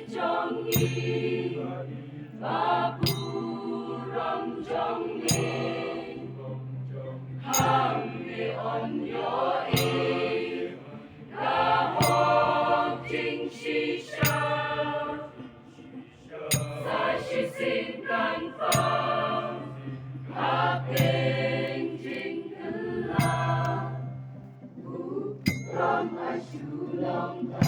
정리 마부렁 정리 항리 언여이 라호징 시샤 사시신 간파 하뱅진 글라 부럼 아슈렁다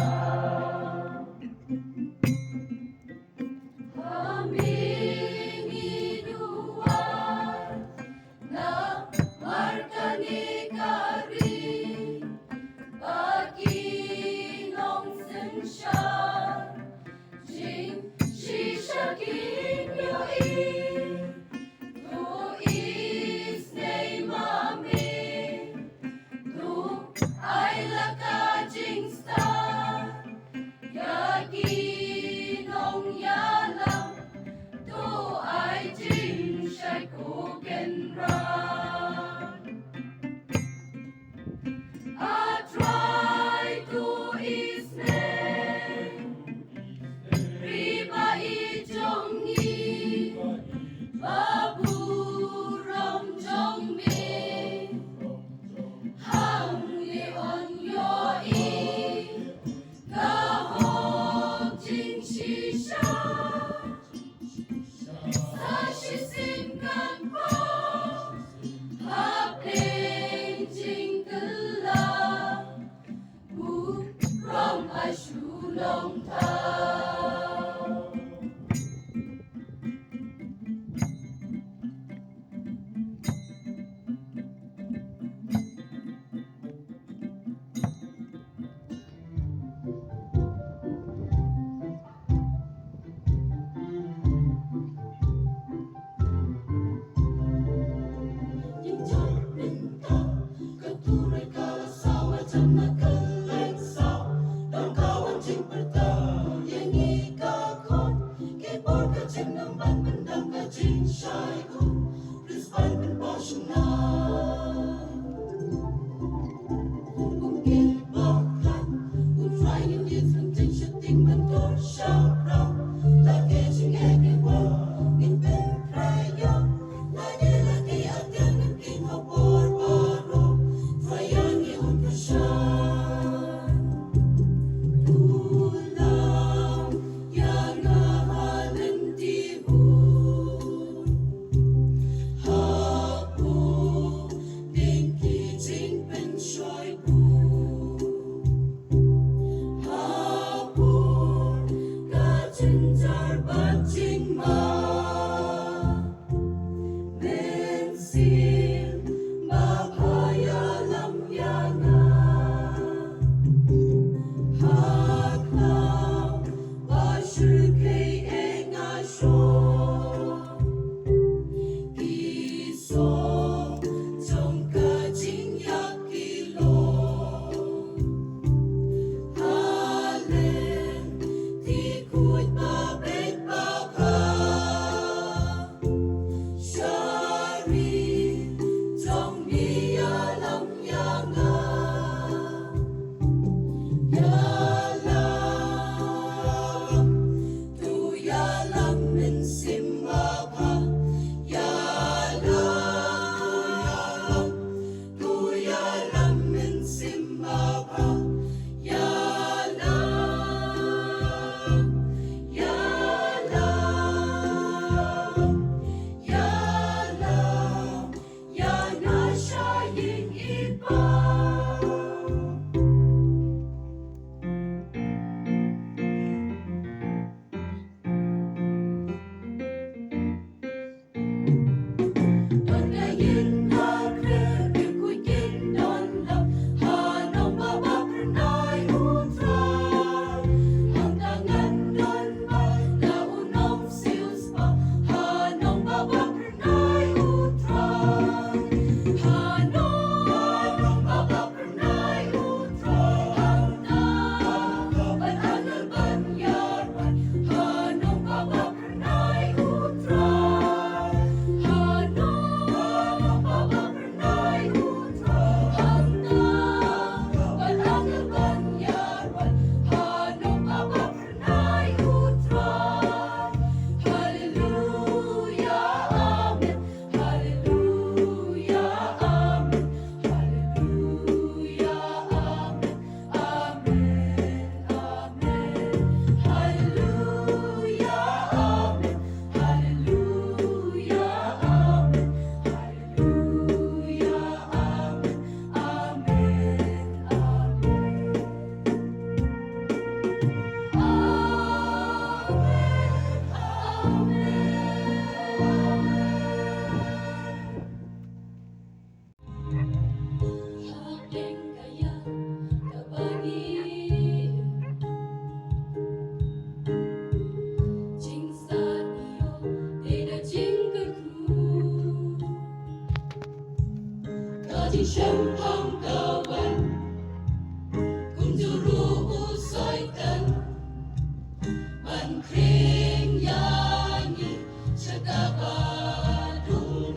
Sangkring yanyi Cakabadul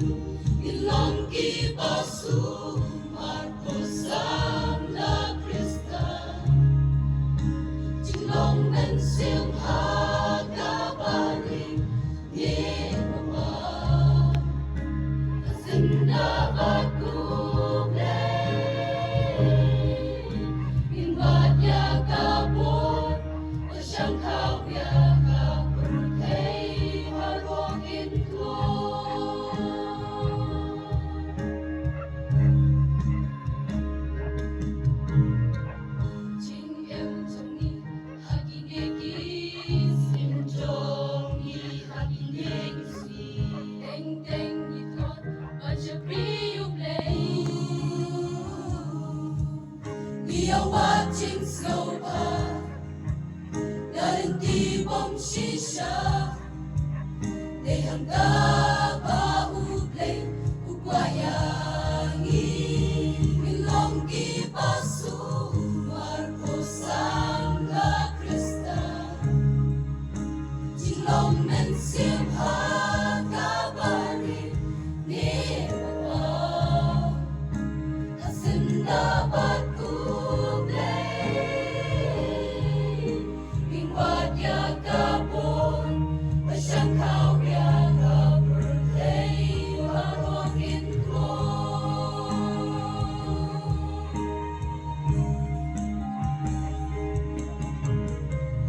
Ilongki pasu Marcos Samla Krista Jinglong men sim hakabari Ye mama Asinda bakuble Inbadya kabot Siyang kawya kapurtay harongin ko Jing em jongni haginegi Sim jongni haginegi si Deng deng itot Baca priu play We are watching slow path Darin tibong shisha Dehang taba uplay Ugwayangi Milonggi pasu Marcos Sangla Krista Jinglong men simha kabari Ni baba Hasinda batu Wadya kapon, masyang kawya kapurtay harongin ko.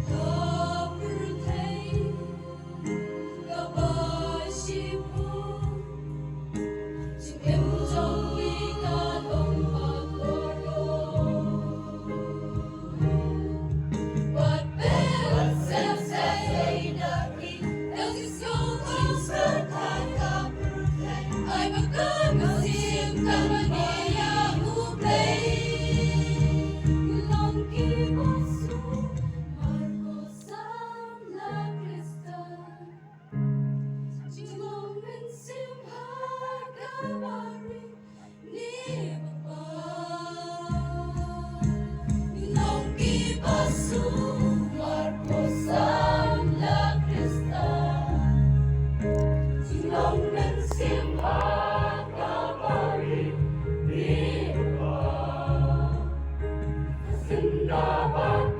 Kapurtay, kabasipo, Jingem-jong ikatong pagkoro. What parents have said of me, that is your constant kapurtay. I become a sim kamagaya who play. Ilongki pasu, Marcos Samla Krista. Jinglong men sim hakabari, ni baba. Ilongki pasu, Marcos Samla Krista Jinglong men sim hakabari Ni baba Hasinda batu